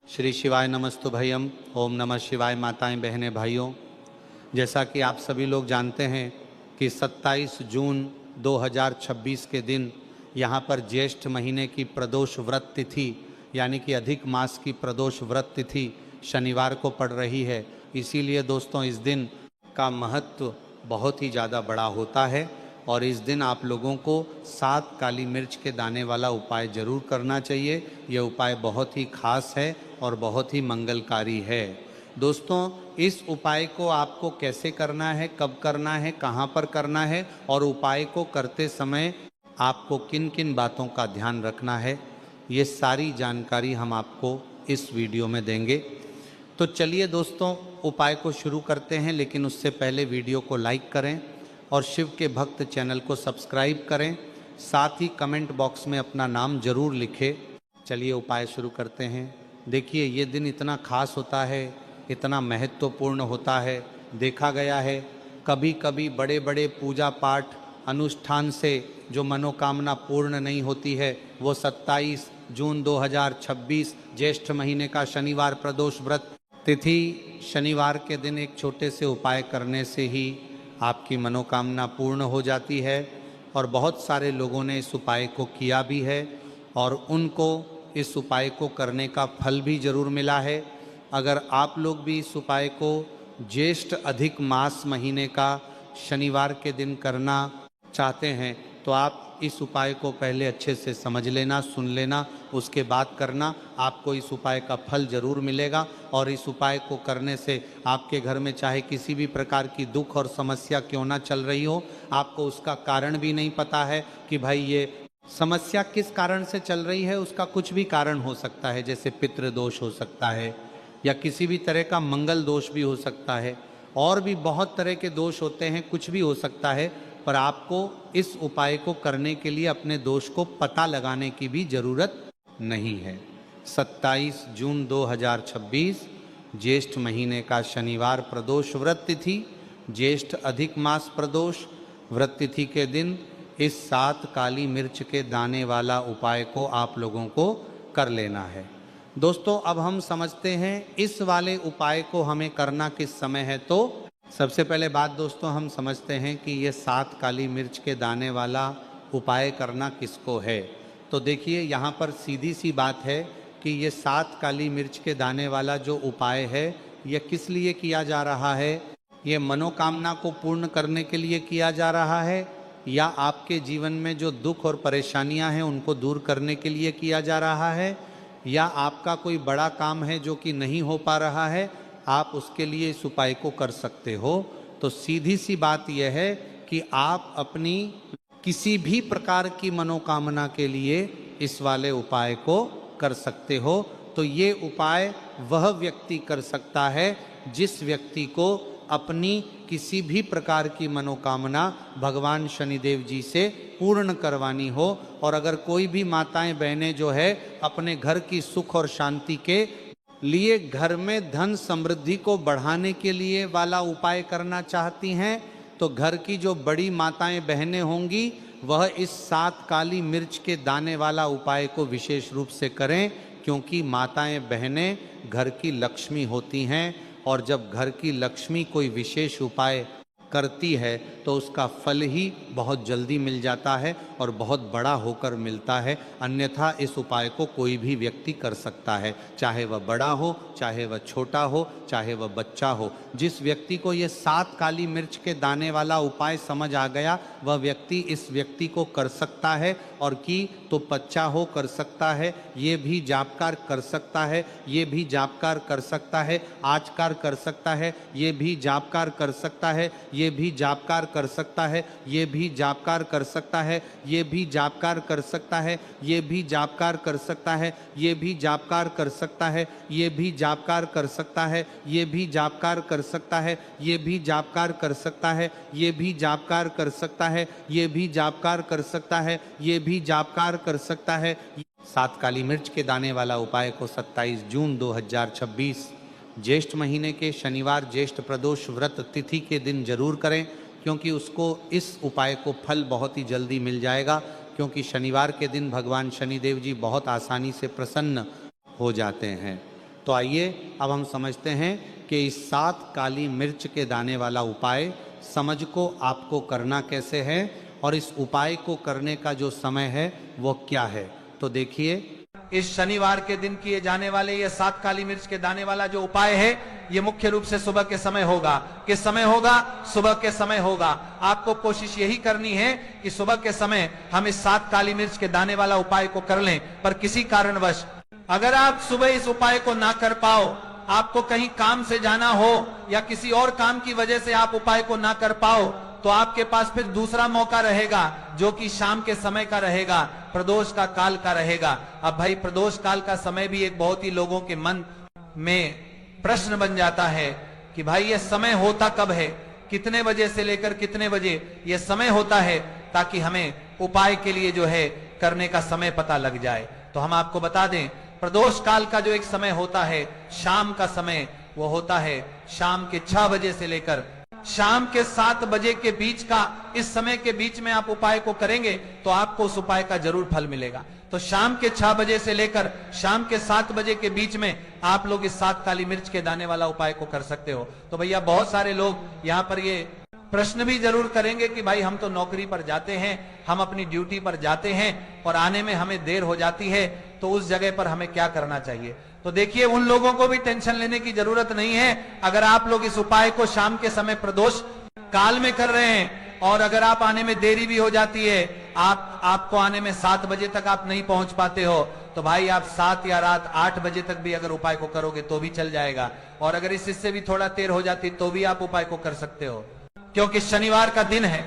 श्री शिवाय नमस्तु भयम। ओम नमः शिवाय। माताएं बहनें भाइयों, जैसा कि आप सभी लोग जानते हैं कि 27 जून 2026 के दिन यहाँ पर ज्येष्ठ महीने की प्रदोष व्रत तिथि यानी कि अधिक मास की प्रदोष व्रत तिथि शनिवार को पड़ रही है। इसीलिए दोस्तों इस दिन का महत्व बहुत ही ज़्यादा बड़ा होता है और इस दिन आप लोगों को 7 काली मिर्च के दाने वाला उपाय जरूर करना चाहिए। यह उपाय बहुत ही खास है और बहुत ही मंगलकारी है। दोस्तों इस उपाय को आपको कैसे करना है, कब करना है, कहाँ पर करना है और उपाय को करते समय आपको किन किन बातों का ध्यान रखना है, ये सारी जानकारी हम आपको इस वीडियो में देंगे। तो चलिए दोस्तों उपाय को शुरू करते हैं, लेकिन उससे पहले वीडियो को लाइक करें और शिव के भक्त चैनल को सब्सक्राइब करें। साथ ही कमेंट बॉक्स में अपना नाम जरूर लिखें। चलिए उपाय शुरू करते हैं। देखिए ये दिन इतना खास होता है, इतना महत्वपूर्ण होता है। देखा गया है कभी कभी बड़े बड़े पूजा पाठ अनुष्ठान से जो मनोकामना पूर्ण नहीं होती है, वो 27 जून 2026 ज्येष्ठ महीने का शनिवार प्रदोष व्रत तिथि शनिवार के दिन एक छोटे से उपाय करने से ही आपकी मनोकामना पूर्ण हो जाती है। और बहुत सारे लोगों ने इस उपाय को किया भी है और उनको इस उपाय को करने का फल भी जरूर मिला है। अगर आप लोग भी इस उपाय को ज्येष्ठ अधिक मास महीने का शनिवार के दिन करना चाहते हैं तो आप इस उपाय को पहले अच्छे से समझ लेना, सुन लेना, उसके बाद करना। आपको इस उपाय का फल जरूर मिलेगा और इस उपाय को करने से आपके घर में चाहे किसी भी प्रकार की दुख और समस्या क्यों ना चल रही हो, आपको उसका कारण भी नहीं पता है कि भाई ये समस्या किस कारण से चल रही है। उसका कुछ भी कारण हो सकता है, जैसे पितृ दोष हो सकता है या किसी भी तरह का मंगल दोष भी हो सकता है, और भी बहुत तरह के दोष होते हैं, कुछ भी हो सकता है। पर आपको इस उपाय को करने के लिए अपने दोष को पता लगाने की भी जरूरत नहीं है। 27 जून 2026 ज्येष्ठ महीने का शनिवार प्रदोष व्रत तिथि, ज्येष्ठ अधिक मास प्रदोष व्रत तिथि के दिन इस 7 काली मिर्च के दाने वाला उपाय को आप लोगों को कर लेना है। दोस्तों अब हम समझते हैं इस वाले उपाय को हमें करना किस समय है। तो सबसे पहले बात दोस्तों हम समझते हैं कि ये 7 काली मिर्च के दाने वाला उपाय करना किसको है। तो देखिए यहाँ पर सीधी सी बात है कि ये 7 काली मिर्च के दाने वाला जो उपाय है ये किस लिए किया जा रहा है। ये मनोकामना को पूर्ण करने के लिए किया जा रहा है या आपके जीवन में जो दुख और परेशानियां हैं उनको दूर करने के लिए किया जा रहा है, या आपका कोई बड़ा काम है जो कि नहीं हो पा रहा है, आप उसके लिए इस उपाय को कर सकते हो। तो सीधी सी बात यह है कि आप अपनी किसी भी प्रकार की मनोकामना के लिए इस वाले उपाय को कर सकते हो। तो ये उपाय वह व्यक्ति कर सकता है जिस व्यक्ति को अपनी किसी भी प्रकार की मनोकामना भगवान शनिदेव जी से पूर्ण करवानी हो। और अगर कोई भी माताएं बहनें जो है अपने घर की सुख और शांति के लिए, घर में धन समृद्धि को बढ़ाने के लिए वाला उपाय करना चाहती हैं, तो घर की जो बड़ी माताएं बहनें होंगी वह इस 7 काली मिर्च के दाने वाला उपाय को विशेष रूप से करें, क्योंकि माताएं बहनें घर की लक्ष्मी होती हैं और जब घर की लक्ष्मी कोई विशेष उपाय करती है तो उसका फल ही बहुत जल्दी मिल जाता है और बहुत बड़ा होकर मिलता है। अन्यथा इस उपाय को कोई भी व्यक्ति कर सकता है, चाहे वह बड़ा हो, चाहे वह छोटा हो, चाहे वह बच्चा हो। जिस व्यक्ति को ये 7 काली मिर्च के दाने वाला उपाय समझ आ गया वह व्यक्ति इस व्यक्ति को कर सकता है, और की तो बच्चा हो कर सकता है, ये भी जापकार कर सकता है, ये भी जापकार कर सकता है, आचकार कर सकता है, ये भी जापकार कर सकता है, ये भी जापकार कर सकता है, ये भी जापकार कर सकता है, ये भी जापकार कर सकता है, ये भी जापकार कर सकता है, ये भी जापकार कर सकता है, ये भी जापकार कर सकता है, ये भी जापकार कर सकता है, ये भी जापकार कर सकता है, ये भी जापकार कर सकता है, ये भी जापकार कर सकता है, ये भी जापकार कर सकता है। 7 काली मिर्च के दाने वाला उपाय को 27 जून 2026 ज्येष्ठ महीने के शनिवार ज्येष्ठ प्रदोष व्रत तिथि के दिन जरूर करें, क्योंकि उसको इस उपाय को फल बहुत ही जल्दी मिल जाएगा। क्योंकि शनिवार के दिन भगवान शनिदेव जी बहुत आसानी से प्रसन्न हो जाते हैं। तो आइए अब हम समझते हैं कि इस 7 काली मिर्च के दाने वाला उपाय समझ को आपको करना कैसे है और इस उपाय को करने का जो समय है वो क्या है। तो देखिए, इस शनिवार के दिन किए जाने वाले ये 7 काली मिर्च के दाने वाला जो उपाय है, ये मुख्य रूप से सुबह के समय होगा। किस समय होगा? सुबह के समय होगा। आपको कोशिश यही करनी है कि सुबह के समय हम इस 7 काली मिर्च के दाने वाला उपाय को कर लें। पर किसी कारणवश अगर आप सुबह इस उपाय को ना कर पाओ, आपको कहीं काम से जाना हो या किसी और काम की वजह से आप उपाय को ना कर पाओ, तो आपके पास फिर दूसरा मौका रहेगा जो कि शाम के समय का रहेगा, प्रदोष का काल का रहेगा। अब भाई प्रदोष काल का समय भी एक बहुत ही लोगों के मन में प्रश्न बन जाता है कि भाई ये समय होता कब है, कितने बजे से लेकर कितने बजे ये समय होता है, ताकि हमें उपाय के लिए जो है करने का समय पता लग जाए। तो हम आपको बता दें, प्रदोष काल का जो एक समय होता है, शाम का समय, वो होता है शाम के 6 बजे से लेकर शाम के 7 बजे के बीच का। इस समय के बीच में आप उपाय को करेंगे तो आपको उस उपाय का जरूर फल मिलेगा। तो शाम के 6 बजे से लेकर शाम के 7 बजे के बीच में आप लोग इस 7 काली मिर्च के दाने वाला उपाय को कर सकते हो। तो भैया बहुत सारे लोग यहाँ पर ये प्रश्न भी जरूर करेंगे कि भाई हम तो नौकरी पर जाते हैं, हम अपनी ड्यूटी पर जाते हैं और आने में हमें देर हो जाती है, तो उस जगह पर हमें क्या करना चाहिए। तो देखिए, उन लोगों को भी टेंशन लेने की जरूरत नहीं है। अगर आप लोग इस उपाय को शाम के समय प्रदोष काल में कर रहे हैं और अगर आप आने में देरी भी हो जाती है, आपको आने में 7 बजे तक आप नहीं पहुंच पाते हो, तो भाई आप 7 या रात 8 बजे तक भी अगर उपाय को करोगे तो भी चल जाएगा। और अगर इससे भी थोड़ा देर हो जाती तो भी आप उपाय को कर सकते हो, क्योंकि शनिवार का दिन है,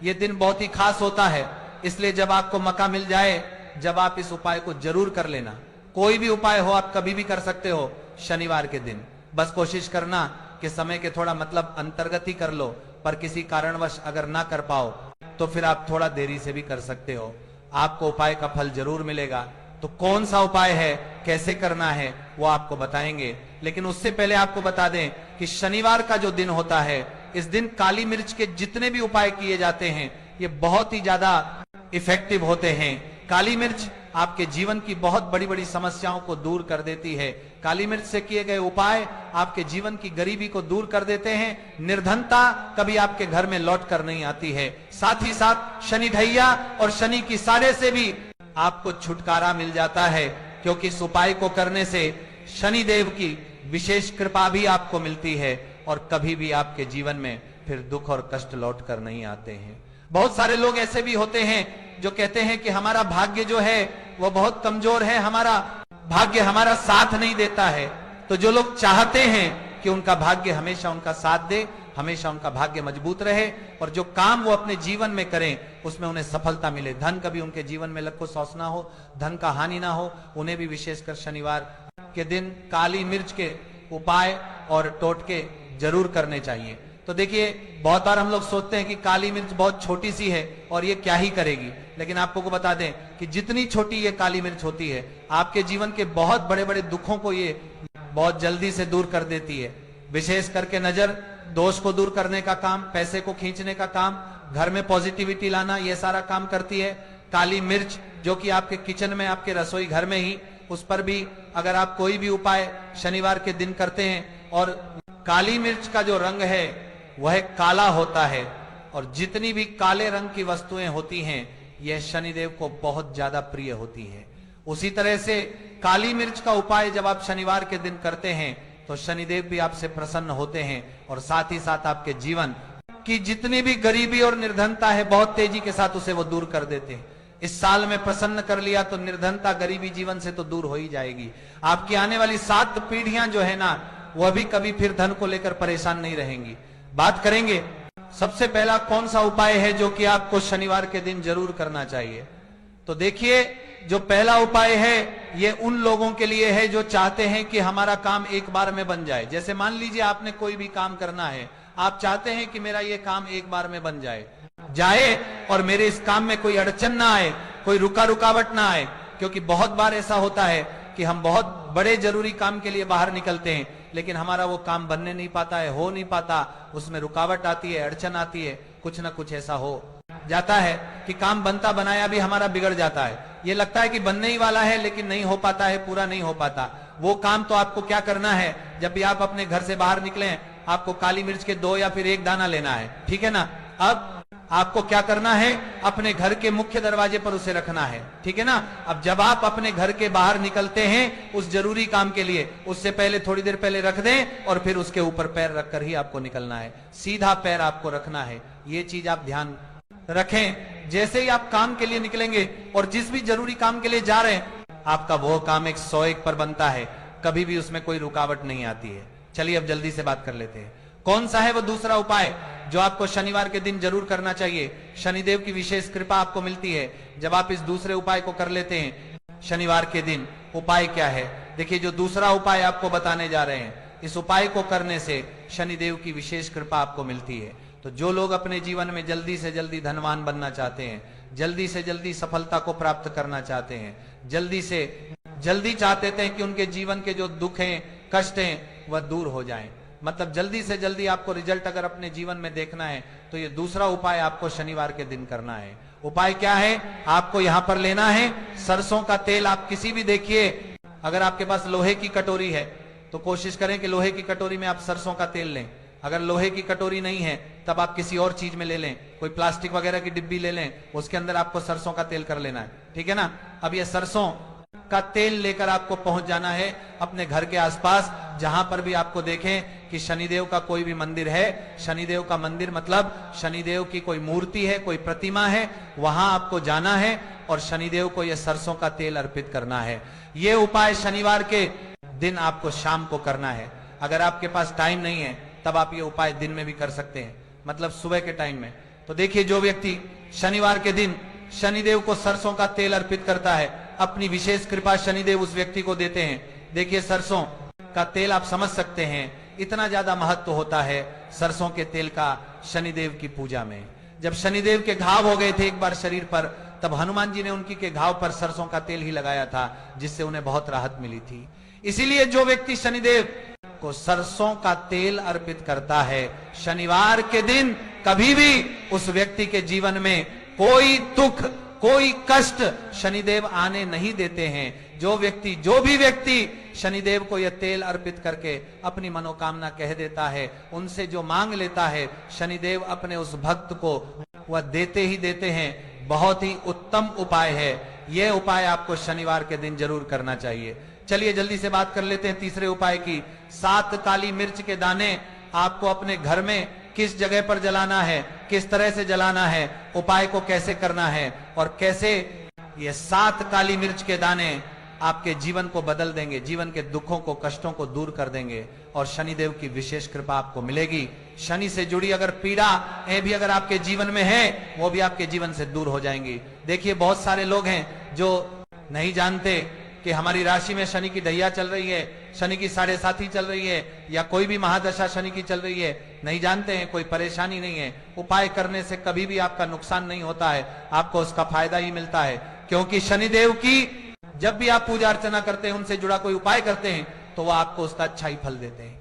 ये दिन बहुत ही खास होता है। इसलिए जब आपको मौका मिल जाए, जब आप इस उपाय को जरूर कर लेना। कोई भी उपाय हो आप कभी भी कर सकते हो शनिवार के दिन। बस कोशिश करना कि समय के थोड़ा मतलब अंतर्गत ही कर लो, पर किसी कारणवश अगर ना कर पाओ तो फिर आप थोड़ा देरी से भी कर सकते हो, आपको उपाय का फल जरूर मिलेगा। तो कौन सा उपाय है, कैसे करना है, वो आपको बताएंगे। लेकिन उससे पहले आपको बता दें कि शनिवार का जो दिन होता है, इस दिन काली मिर्च के जितने भी उपाय किए जाते हैं ये बहुत ही ज्यादा इफेक्टिव होते हैं। काली मिर्च आपके जीवन की बहुत बड़ी बड़ी समस्याओं को दूर कर देती है। काली मिर्च से किए गए उपाय आपके जीवन की गरीबी को दूर कर देते हैं। निर्धनता कभी आपके घर में लौट कर नहीं आती है। साथ ही साथ शनि ढैया और शनि की साड़े से भी आपको छुटकारा मिल जाता है, क्योंकि इस उपाय को करने से शनि देव की विशेष कृपा भी आपको मिलती है और कभी भी आपके जीवन में फिर दुख और कष्ट लौट कर नहीं आते हैं। बहुत सारे लोग ऐसे भी होते हैं जो कहते हैं कि हमारा भाग्य जो है वो बहुत कमजोर है, हमारा भाग्य हमारा साथ नहीं देता है। तो जो लोग चाहते हैं कि उनका भाग्य हमेशा उनका साथ दे, हमेशा उनका भाग्य मजबूत रहे और जो काम वो अपने जीवन में करें उसमें उन्हें सफलता मिले, धन कभी उनके जीवन में लक्को सौस ना हो, धन का हानि ना हो, उन्हें भी विशेषकर शनिवार के दिन काली मिर्च के उपाय और टोटके जरूर करने चाहिए। तो देखिए, बहुत बार हम लोग सोचते हैं कि काली मिर्च बहुत छोटी सी है और ये क्या ही करेगी, लेकिन आपको को बता दें कि जितनी छोटी ये काली मिर्च होती है, आपके जीवन के बहुत बड़े बड़े दुखों को ये बहुत जल्दी से दूर कर देती है। विशेष करके नजर दोष को दूर करने का काम, पैसे को खींचने का काम, घर में पॉजिटिविटी लाना, ये सारा काम करती है। काली मिर्च जो कि आपके किचन में, आपके रसोई घर में ही, उस पर भी अगर आप कोई भी उपाय शनिवार के दिन करते हैं, और काली मिर्च का जो रंग है वह काला होता है, और जितनी भी काले रंग की वस्तुएं होती हैं यह शनिदेव को बहुत ज्यादा प्रिय होती है। उसी तरह से काली मिर्च का उपाय जब आप शनिवार के दिन करते हैं तो शनिदेव भी आपसे प्रसन्न होते हैं और साथ ही साथ आपके जीवन की जितनी भी गरीबी और निर्धनता है बहुत तेजी के साथ उसे वो दूर कर देते हैं। इस साल में प्रसन्न कर लिया तो निर्धनता, गरीबी जीवन से तो दूर हो ही जाएगी। आपकी आने वाली 7 पीढ़ियां जो है ना, वह भी कभी फिर धन को लेकर परेशान नहीं रहेंगी। बात करेंगे सबसे पहला कौन सा उपाय है जो कि आपको शनिवार के दिन जरूर करना चाहिए। तो देखिए, जो पहला उपाय है ये उन लोगों के लिए है जो चाहते हैं कि हमारा काम एक बार में बन जाए। जैसे मान लीजिए आपने कोई भी काम करना है, आप चाहते हैं कि मेरा ये काम एक बार में बन जाए और मेरे इस काम में कोई अड़चन ना आए, कोई रुकावट ना आए। क्योंकि बहुत बार ऐसा होता है कि हम बहुत बड़े जरूरी काम के लिए बाहर निकलते हैं, लेकिन हमारा वो काम बनने नहीं पाता है, हो नहीं पाता, उसमें रुकावट आती है, अड़चन आती है, कुछ ना कुछ ऐसा हो जाता है कि काम बनता बनाया भी हमारा बिगड़ जाता है। ये लगता है कि बनने ही वाला है लेकिन नहीं हो पाता है, पूरा नहीं हो पाता। वो काम तो आपको क्या करना है, जब भी आप अपने घर से बाहर निकले आपको काली मिर्च के 2 या फिर 1 दाना लेना है, ठीक है ना। अब आपको क्या करना है, अपने घर के मुख्य दरवाजे पर उसे रखना है, ठीक है ना। अब जब आप अपने घर के बाहर निकलते हैं उस जरूरी काम के लिए, उससे पहले थोड़ी देर पहले रख दें और फिर उसके ऊपर पैर रखकर ही आपको निकलना है। सीधा पैर आपको रखना है, ये चीज आप ध्यान रखें। जैसे ही आप काम के लिए निकलेंगे और जिस भी जरूरी काम के लिए जा रहे हैं, आपका वो काम 101 पर बनता है, कभी भी उसमें कोई रुकावट नहीं आती है। चलिए अब जल्दी से बात कर लेते हैं, कौन सा है वो दूसरा उपाय जो आपको शनिवार के दिन जरूर करना चाहिए। शनिदेव की विशेष कृपा आपको मिलती है जब आप इस दूसरे उपाय को कर लेते हैं शनिवार के दिन। उपाय क्या है, देखिए जो दूसरा उपाय आपको बताने जा रहे हैं, इस उपाय को करने से शनिदेव की विशेष कृपा आपको मिलती है। तो जो लोग अपने जीवन में जल्दी से जल्दी धनवान बनना चाहते हैं, जल्दी से जल्दी सफलता को प्राप्त करना चाहते हैं, जल्दी से जल्दी चाहते थे कि उनके जीवन के जो दुख हैं, कष्ट हैं, वह दूर हो जाएं, मतलब जल्दी से जल्दी आपको रिजल्ट अगर अपने जीवन में देखना है तो ये दूसरा उपाय आपको शनिवार के दिन करना है। उपाय क्या है, आपको यहां पर लेना है सरसों का तेल। आप किसी भी देखिए, अगर आपके पास लोहे की कटोरी है तो कोशिश करें कि लोहे की कटोरी में आप सरसों का तेल लें। अगर लोहे की कटोरी नहीं है तब आप किसी और चीज में ले लें, कोई प्लास्टिक वगैरह की डिब्बी ले लें, उसके अंदर आपको सरसों का तेल कर लेना है, ठीक है ना। अब ये सरसों का तेल लेकर आपको पहुंच जाना है अपने घर के आसपास, जहां पर भी आपको देखें कि शनिदेव का कोई भी मंदिर है। शनिदेव का मंदिर मतलब शनिदेव की कोई मूर्ति है, कोई प्रतिमा है, वहां आपको जाना है और शनिदेव को यह सरसों का तेल अर्पित करना है। यह उपाय शनिवार के दिन आपको शाम को करना है। अगर आपके पास टाइम नहीं है तब आप ये उपाय दिन में भी कर सकते हैं, मतलब सुबह के टाइम में। तो देखिए जो व्यक्ति शनिवार के दिन शनिदेव को सरसों का तेल अर्पित करता है, अपनी विशेष कृपा शनिदेव उस व्यक्ति को देते हैं। देखिए सरसों का तेल आप समझ सकते हैं इतना ज्यादा महत्व होता है सरसों के तेल का शनिदेव की पूजा में। जब शनिदेव के घाव हो गए थे एक बार शरीर पर, तब हनुमान जी ने उनकी के घाव पर सरसों का तेल ही लगाया था, जिससे उन्हें बहुत राहत मिली थी। इसीलिए जो व्यक्ति शनिदेव को सरसों का तेल अर्पित करता है शनिवार के दिन, कभी भी उस व्यक्ति के जीवन में कोई दुख, कोई कष्ट शनिदेव आने नहीं देते हैं। जो भी व्यक्ति शनिदेव को यह तेल अर्पित करके अपनी मनोकामना कह देता है, उनसे जो मांग लेता है, शनिदेव अपने उस भक्त को वह देते ही देते हैं। बहुत ही उत्तम उपाय है, यह उपाय आपको शनिवार के दिन जरूर करना चाहिए। चलिए जल्दी से बात कर लेते हैं तीसरे उपाय की। 7 काली मिर्च के दाने आपको अपने घर में किस जगह पर जलाना है, किस तरह से जलाना है, उपाय को कैसे करना है और कैसे ये 7 काली मिर्च के दाने आपके जीवन को बदल देंगे, जीवन के दुखों को, कष्टों को दूर कर देंगे और शनिदेव की विशेष कृपा आपको मिलेगी। शनि से जुड़ी अगर पीड़ा भी अगर आपके जीवन में है, वो भी आपके जीवन से दूर हो जाएंगी। देखिए बहुत सारे लोग हैं जो नहीं जानते कि हमारी राशि में शनि की ढैया चल रही है, शनि की 7.5 चल रही है, या कोई भी महादशा शनि की चल रही है, नहीं जानते हैं, कोई परेशानी नहीं है। उपाय करने से कभी भी आपका नुकसान नहीं होता है, आपको उसका फायदा ही मिलता है। क्योंकि शनिदेव की जब भी आप पूजा अर्चना करते हैं, उनसे जुड़ा कोई उपाय करते हैं, तो वो आपको उसका अच्छा ही फल देते हैं,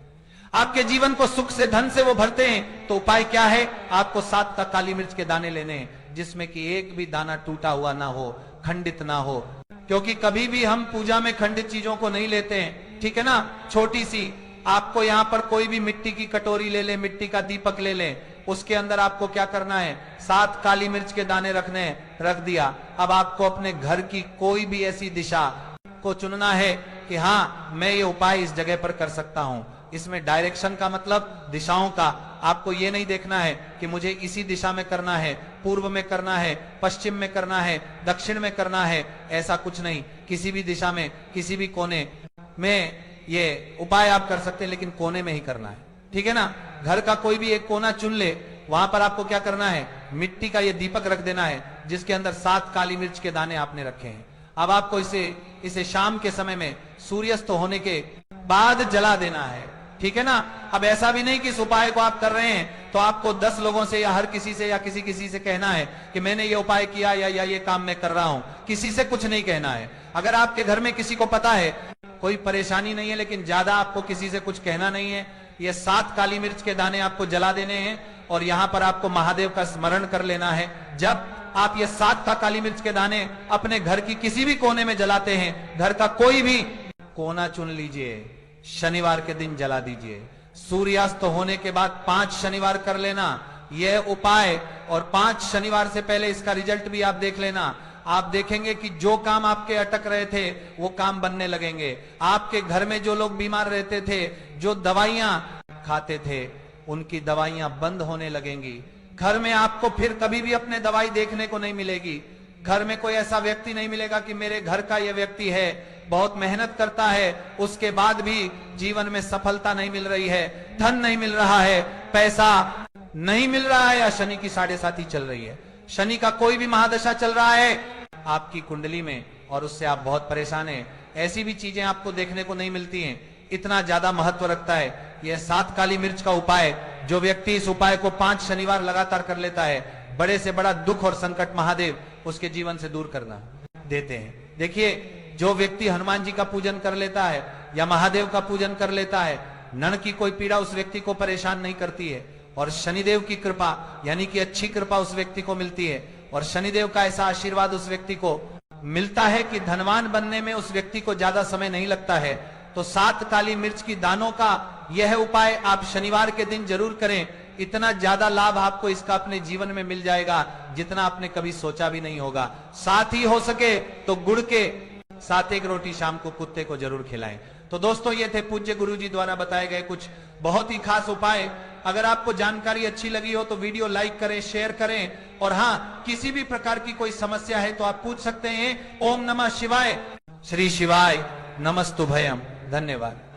आपके जीवन को सुख से, धन से वो भरते हैं। तो उपाय क्या है, आपको 7 काली मिर्च के दाने लेने हैं, जिसमें कि एक भी दाना टूटा हुआ ना हो, खंडित ना हो। क्योंकि कभी भी हम पूजा में खंडित चीजों को नहीं लेते हैं, ठीक है ना। छोटी सी आपको यहाँ पर कोई भी मिट्टी की कटोरी ले ले, मिट्टी का दीपक ले ले, उसके अंदर आपको क्या करना है, 7 काली मिर्च के दाने रखने हैं, रख दिया। अब आपको अपने घर की कोई भी ऐसी दिशा को चुनना है कि हाँ मैं ये उपाय इस जगह पर कर सकता हूं। इसमें डायरेक्शन का मतलब दिशाओं का, आपको ये नहीं देखना है कि मुझे इसी दिशा में करना है, पूर्व में करना है, पश्चिम में करना है, दक्षिण में करना है, ऐसा कुछ नहीं। किसी भी दिशा में, किसी भी कोने में ये उपाय आप कर सकते हैं, लेकिन कोने में ही करना है, ठीक है ना। घर का कोई भी एक कोना चुन ले, वहां पर आपको क्या करना है, मिट्टी का ये दीपक रख देना है, जिसके अंदर 7 काली मिर्च के दाने आपने रखे हैं। अब आपको इसे शाम के समय में सूर्यास्त होने के बाद जला देना है, ठीक है ना। अब ऐसा भी नहीं कि इस उपाय को आप कर रहे हैं तो आपको 10 लोगों से या हर किसी से या किसी से कहना है कि मैंने ये उपाय किया या ये काम मैं कर रहा हूं। किसी से कुछ नहीं कहना है। अगर आपके घर में किसी को पता है, कोई परेशानी नहीं है, लेकिन ज्यादा आपको किसी से कुछ कहना नहीं है, ये 7 काली मिर्च के दाने आपको जला देने हैं और यहां पर आपको महादेव का स्मरण कर लेना है। जब आप ये 7 काली मिर्च के दाने अपने घर की किसी भी कोने में जलाते हैं, घर का कोई भी कोना चुन लीजिए, शनिवार के दिन जला दीजिए। सूर्यास्त होने के बाद 5 शनिवार कर लेना यह उपाय, और 5 शनिवार से पहले इसका रिजल्ट भी आप देख लेना। आप देखेंगे कि जो काम आपके अटक रहे थे वो काम बनने लगेंगे। आपके घर में जो लोग बीमार रहते थे, जो दवाइयां खाते थे, उनकी दवाइयां बंद होने लगेंगी। घर में आपको फिर कभी भी अपने दवाई देखने को नहीं मिलेगी। घर में कोई ऐसा व्यक्ति नहीं मिलेगा कि मेरे घर का यह व्यक्ति है, बहुत मेहनत करता है, उसके बाद भी जीवन में सफलता नहीं मिल रही है, धन नहीं मिल रहा है, पैसा नहीं मिल रहा है, या शनि की 7.5 चल रही है, शनि का कोई भी महादशा चल रहा है आपकी कुंडली में, और उससे आप बहुत परेशान हैं। ऐसी भी चीजें आपको देखने को नहीं मिलती हैं। इतना ज्यादा महत्व रखता है यह 7 काली मिर्च का उपाय। जो व्यक्ति इस उपाय को 5 शनिवार लगातार कर लेता है, बड़े से बड़ा दुख और संकट महादेव उसके जीवन से दूर करना देते हैं। देखिए, जो व्यक्ति हनुमान जी का पूजन कर लेता है या महादेव का पूजन कर लेता है, नण की कोई पीड़ा उस व्यक्ति को परेशान नहीं करती है, और शनिदेव की कृपा यानी कि अच्छी कृपा उस व्यक्ति को मिलती है, और शनिदेव का ऐसा आशीर्वाद उस व्यक्ति को मिलता है कि धनवान बनने में उस व्यक्ति को ज्यादा समय नहीं लगता है। तो 7 काली मिर्च की दानों का यह उपाय आप शनिवार के दिन जरूर करें। इतना ज्यादा लाभ आपको इसका अपने जीवन में मिल जाएगा जितना आपने कभी सोचा भी नहीं होगा। साथ ही हो सके तो गुड़ के साथ एक रोटी शाम को कुत्ते को जरूर खिलाएं। तो दोस्तों, ये थे पूज्य गुरु जी द्वारा बताए गए कुछ बहुत ही खास उपाय। अगर आपको जानकारी अच्छी लगी हो तो वीडियो लाइक करें, शेयर करें, और हाँ, किसी भी प्रकार की कोई समस्या है तो आप पूछ सकते हैं। ओम नमः शिवाय। श्री शिवाय नमस्तुभयम। धन्यवाद।